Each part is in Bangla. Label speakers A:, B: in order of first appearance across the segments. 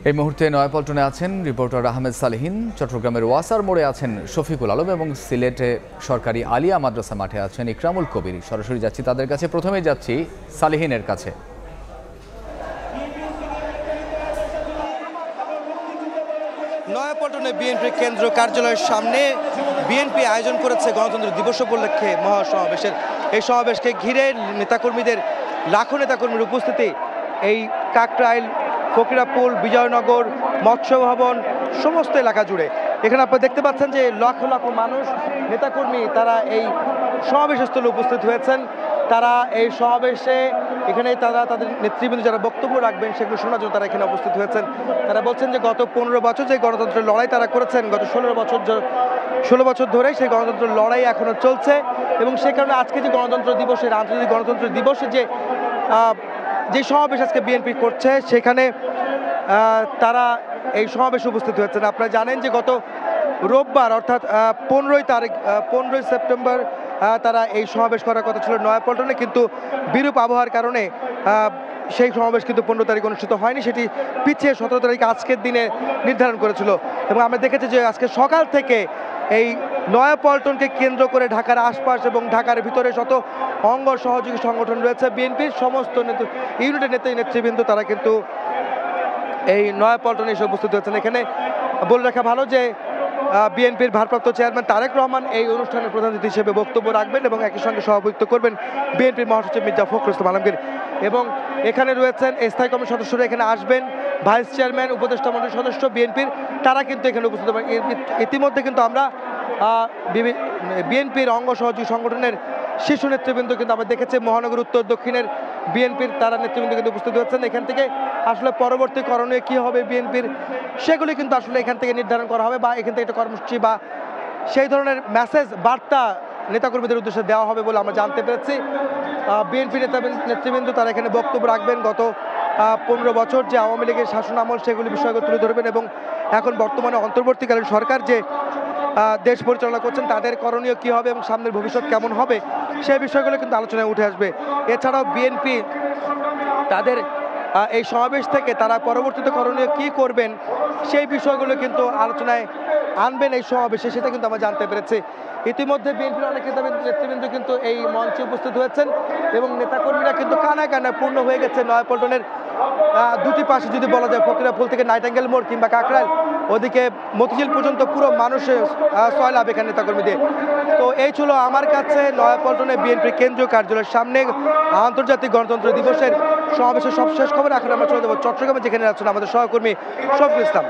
A: এই মুহূর্তে নয়াপল্টনে আছেন রিপোর্টার আহমেদ সালেহীন, চট্টগ্রামের ওয়াসার মোড়ে আছেন শফিকুল আলম এবং সিলেটে সরকারি আলিয়া মাদ্রাসা মাঠে আছেন ইকরামুল কবির। সরাসরি যাচ্ছি তাদের কাছে। প্রথমেই যাচ্ছি সালেহীনের কাছে।
B: নয়াপল্টনে বিএনপির কেন্দ্র কার্যালয়ের সামনে বিএনপি আয়োজন করেছে গণতন্ত্র দিবস উপলক্ষে মহাসমাবেশের। এই সমাবেশকে ঘিরে নেতাকর্মীদের লাখো নেতাকর্মীর উপস্থিতি এই কাকরাইল, ফকিরাপুল, বিজয়নগর, মৎস্য ভবন সমস্ত এলাকা জুড়ে। এখানে আপনারা দেখতে পাচ্ছেন যে লাখ লাখ মানুষ, নেতাকর্মী তারা এই সমাবেশস্থলে উপস্থিত হয়েছেন। তারা এই সমাবেশে এখানে তাদের নেতৃবৃন্দ যারা বক্তব্য রাখবেন সেগুলো শোনার জন্য তারা এখানে উপস্থিত হয়েছেন। তারা বলছেন যে গত 15 বছর যে গণতন্ত্রের লড়াই তারা করেছেন, গত 16 বছর ধরে সেই গণতন্ত্রের লড়াই এখনো চলছে এবং সে কারণে আজকে যে গণতন্ত্র দিবসের আন্তর্জাতিক গণতন্ত্র দিবসে যে সমাবেশ আজকে বিএনপি করছে সেখানে তারা এই সমাবেশে উপস্থিত হয়েছেন। আপনারা জানেন যে গত রোববার অর্থাৎ 15 সেপ্টেম্বর তারা এই সমাবেশ করার কথা ছিল নয়াপল্টনে, কিন্তু বিরূপ আবহাওয়ার কারণে সেই সমাবেশ কিন্তু 15 তারিখ অনুষ্ঠিত হয়নি, সেটি পিছিয়ে 17 তারিখ আজকের দিনে নির্ধারণ করেছিল। এবং আমরা দেখেছি যে আজকে সকাল থেকে এই নয়াপল্টনকে কেন্দ্র করে ঢাকার আশপাশ এবং ঢাকার ভিতরে শত অঙ্গ সহযোগী সংগঠন রয়েছে। বিএনপির সমস্ত ইউনিটের নেতৃবৃন্দ তারা কিন্তু এই নয়াপল্টনে এসে উপস্থিত হয়েছেন। এখানে বলে রাখা ভালো যে বিএনপির ভারপ্রাপ্ত চেয়ারম্যান তারেক রহমান এই অনুষ্ঠানের প্রধান অতিথি হিসেবে বক্তব্য রাখবেন এবং একই সঙ্গে সভাপতিত্ব করবেন বিএনপির মহাসচিব মির্জা ফখরুল ইসলাম আলমগীর। এবং এখানে রয়েছেন স্থায়ী কমিটির সদস্যরা, এখানে আসবেন ভাইস চেয়ারম্যান, উপদেষ্টা মণ্ডলীর সদস্য বিএনপির, তারা কিন্তু এখানে উপস্থিত হবেন। ইতিমধ্যে কিন্তু আমরা বিএনপির অঙ্গ সহযোগী সংগঠনের শীর্ষ নেতৃবৃন্দ কিন্তু আমরা দেখেছি মহানগর উত্তর দক্ষিণের বিএনপির তারা নেতৃবৃন্দ কিন্তু উপস্থিত হচ্ছেন। এখান থেকে আসলে পরবর্তী করণীয় কী হবে বিএনপির সেগুলি কিন্তু আসলে এখান থেকে নির্ধারণ করা হবে বা এখান থেকে একটা কর্মসূচি বা সেই ধরনের মেসেজ বার্তা নেতাকর্মীদের উদ্দেশ্যে দেওয়া হবে বলে আমরা জানতে পেরেছি। বিএনপি নেতৃবৃন্দ তারা এখানে বক্তব্য রাখবেন, গত 15 বছর যে আওয়ামী লীগের শাসন আমল সেগুলি বিষয়গুলো তুলে ধরবেন এবং এখন বর্তমানে অন্তর্বর্তীকালীন সরকার যে দেশ পরিচালনা করছেন তাদের করণীয় কী হবে এবং সামনের ভবিষ্যৎ কেমন হবে সেই বিষয়গুলো কিন্তু আলোচনায় উঠে আসবে। এছাড়াও বিএনপি তাদের এই সমাবেশ থেকে তারা পরবর্তীতে করণীয় কী করবেন সেই বিষয়গুলো কিন্তু আলোচনায় আনবেন এই সমাবেশে, সেটা কিন্তু আমরা জানতে পেরেছি। ইতিমধ্যে বিএনপির অনেক নেতৃবৃন্দ কিন্তু এই মঞ্চে উপস্থিত হয়েছেন এবং নেতাকর্মীরা কিন্তু কানায় কানায় পূর্ণ হয়ে গেছে। নয়াপল্টনের দুটি পাশে যদি বলা যায়, ফকিরাপুল থেকে নাইটাঙ্গেল মোড় কিংবা কাকরাইল, ওদিকে মতিঝিল পর্যন্ত পুরো মানুষের সয়লাভ এখানে নেতাকর্মীদের। তো এই ছিল আমার কাছে নয়াপল্টনে বিএনপির কেন্দ্রীয় কার্যালয়ের সামনে আন্তর্জাতিক গণতন্ত্র দিবসের সমাবেশের সবশেষ খবর। এখন আমরা চলে যাবো চট্টগ্রামে, যেখানে আছেন আমাদের সহকর্মী শফিকুল ইসলাম।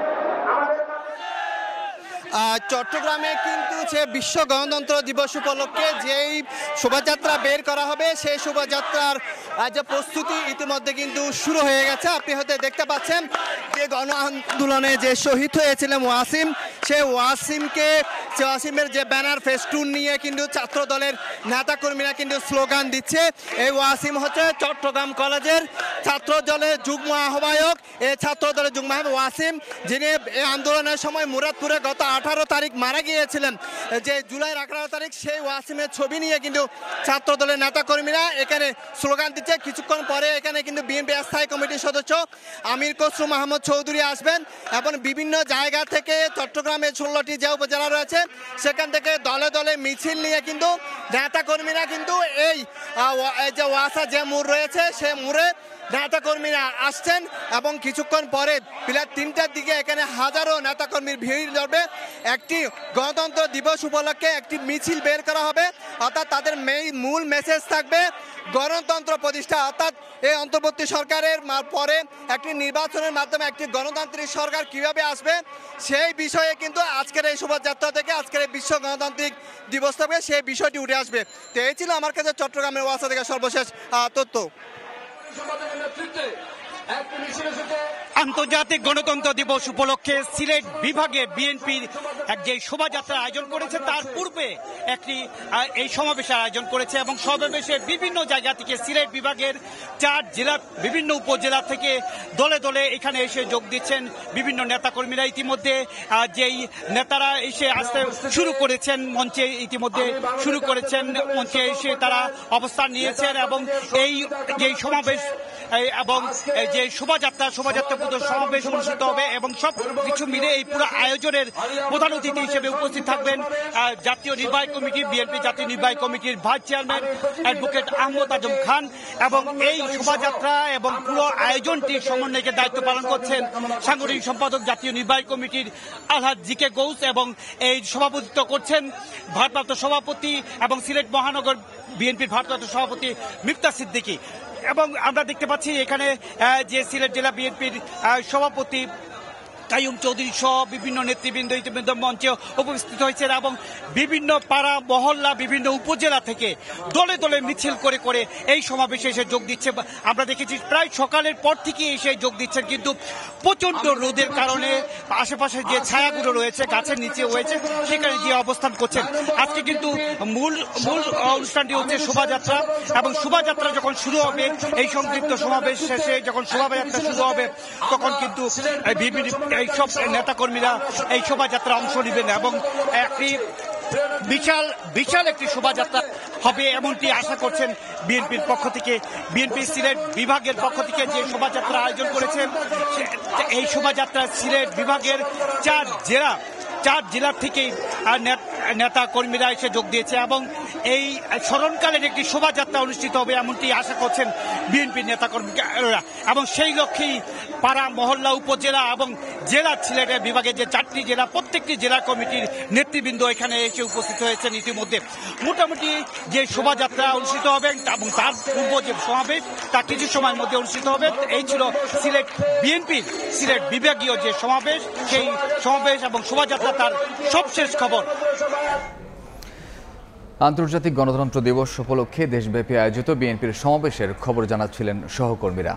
C: চট্টগ্রামে কিন্তু সে বিশ্ব গণতন্ত্র দিবস উপলক্ষে যেই শোভাযাত্রা বের করা হবে সেই শোভাযাত্রার যে প্রস্তুতি ইতিমধ্যে কিন্তু শুরু হয়ে গেছে। আপনি হয়তো দেখতে পাচ্ছেন যে গণ আন্দোলনে যে শহীদ হয়েছিলেন ওয়াসিম, সেই ওয়াসিমের যে ব্যানার ফেস্টুন নিয়ে কিন্তু ছাত্র দলের নেতাকর্মীরা কিন্তু স্লোগান দিচ্ছে। এই ওয়াসিম হচ্ছে চট্টগ্রাম কলেজের ছাত্র দলের যুগ্ম আহ্বায়ক। এই ছাত্র দলের যুগ্ম আহ্বায়ক ওয়াসিম, যিনি এই আন্দোলনের সময় মুরাদপুরে গত 18 তারিখ মারা গিয়েছিলেন, যে জুলাইয়ের 18 তারিখ, সেই ওয়াসিমের ছবি নিয়ে কিন্তু ছাত্র দলের নেতাকর্মীরা এখানে স্লোগান দিচ্ছে। কিছুক্ষণ পরে এখানে কিন্তু বিএনপি স্থায়ী কমিটির সদস্য আমির খসরু মাহমুদ চৌধুরী আসবেন এবং বিভিন্ন জায়গা থেকে চট্টগ্রামের 16টি যে উপজেলা রয়েছে সেখান থেকে দলে দলে মিছিল নিয়ে কিন্তু নেতাকর্মীরা কিন্তু এই যে ওয়াসা যে মোড় রয়েছে সে মোড়ে নেতাকর্মীরা আসছেন এবং কিছুক্ষণ পরে প্রায় 3টার দিকে এখানে হাজারো নেতাকর্মীর ভিড় ধরবে। একটি গণতন্ত্র দিবস উপলক্ষে একটি মিছিল বের করা হবে, অর্থাৎ তাদের মূল মেসেজ থাকবে গণতন্ত্র প্রতিষ্ঠা, অর্থাৎ এই অন্তর্বর্তী সরকারের পরে একটি নির্বাচনের মাধ্যমে একটি গণতান্ত্রিক সরকার কিভাবে আসবে সেই বিষয়ে কিন্তু আজকের এই শোভাযাত্রা থেকে, আজকের এই বিশ্ব গণতান্ত্রিক দিবস থেকে সেই বিষয়টি উঠে আসবে। তো এই ছিল আমার কাছে চট্টগ্রামের ওয়াসা থেকে সর্বশেষ তথ্য।
D: আন্তর্জাতিক গণতন্ত্র দিবস উপলক্ষে সিলেট বিভাগে বিএনপির যে শোভাযাত্রার আয়োজন করেছে তার পূর্বে একটি এই সমাবেশের আয়োজন করেছে এবং সমাবেশে বিভিন্ন জায়গা থেকে সিলেট বিভাগের 4 জেলার বিভিন্ন উপজেলা থেকে দলে দলে এখানে এসে যোগ দিচ্ছেন বিভিন্ন নেতাকর্মীরা। ইতিমধ্যে যেই নেতারা এসে আসতে শুরু করেছেন মঞ্চে, ইতিমধ্যে শুরু করেছেন মঞ্চে এসে তারা অবস্থান নিয়েছেন এবং এই যে সমাবেশ এবং যে শোভাযাত্রা পুরো সমাবেশ অনুষ্ঠিত হবে এবং সব কিছু মিলে এই পুরো আয়োজনের প্রধান অতিথি হিসেবে উপস্থিত থাকবেন জাতীয় নির্বাহী কমিটি বিএনপি জাতীয় নির্বাহী কমিটির vice chairman advocate Ahmad Azam Khan এবং এই শোভাযাত্রা এবং পুরো আয়োজনটির সমন্বয়কের দায়িত্ব পালন করছেন সাংগঠনিক সম্পাদক জাতীয় নির্বাহী কমিটির আলহাজ জিকে গৌস এবং এই সভাপতিত্ব করছেন ভারপ্রাপ্ত সভাপতি এবং সিলেট মহানগর বিএনপির ভারপ্রাপ্ত সভাপতি মিফতা সিদ্দিকী। এবং আমরা দেখতে পাচ্ছি এখানে যে সিলেট জেলা বিএনপির সভাপতি কাইয়ুম চৌধুরী সহ বিভিন্ন নেতৃবৃন্দ ইতিমধ্যে মঞ্চে উপস্থিত হয়েছেন এবং বিভিন্ন পাড়া মহল্লা বিভিন্ন উপজেলা থেকে দলে দলে মিছিল করে করে এই সমাবেশে এসে যোগ দিচ্ছে। আমরা দেখেছি প্রায় সকালের পর থেকে এসে যোগ দিচ্ছেন, কিন্তু প্রচন্ড রোদের কারণে আশেপাশে যে ছায়াগুলো রয়েছে গাছের নিচে রয়েছে সেখানে গিয়ে অবস্থান করছেন। আজকে কিন্তু মূল অনুষ্ঠানটি হচ্ছে শোভাযাত্রা এবং শোভাযাত্রা যখন শুরু হবে এই সংক্ষিপ্ত সমাবেশ শেষে যখন শোভাযাত্রা শুরু হবে তখন কিন্তু এই সব নেতাকর্মীরা এই শোভাযাত্রা অংশ নেবেন এবং একটি বিশাল একটি শোভাযাত্রা হবে এমনটি আশা করছেন বিএনপির পক্ষ থেকে। বিএনপি সিলেট বিভাগের পক্ষ থেকে যে শোভাযাত্রা আয়োজন করেছেন এই শোভাযাত্রা সিলেট বিভাগের চার জেলার থেকেই নেতা কর্মীরা এসে যোগ দিয়েছে এবং এই স্মরণকালের একটি শোভাযাত্রা অনুষ্ঠিত হবে এমনটি আশা করছেন বিএনপির নেতাকর্মীরা এবং সেই লক্ষ্যেই পাড়া মহল্লা উপজেলা এবং জেলা সিলেটের বিভাগের যে 4টি জেলা প্রত্যেকটি জেলা কমিটির নেতৃবৃন্দ এখানে এসে উপস্থিত হয়েছেন ইতিমধ্যে। মোটামুটি যে শোভাযাত্রা অনুষ্ঠিত হবে এবং তার পূর্ব যে সমাবেশ তা কিছু সময়ের মধ্যে অনুষ্ঠিত হবে। এই ছিল সিলেট বিএনপির সিলেট বিভাগীয় যে সমাবেশ, সেই সমাবেশ এবং শোভাযাত্রা তার সবশেষ খবর।
A: আন্তর্জাতিক গণতন্ত্র দিবস উপলক্ষে দেশব্যাপী আয়োজিত বিএনপির সমাবেশের খবর জানাচ্ছিলেন সহকর্মীরা।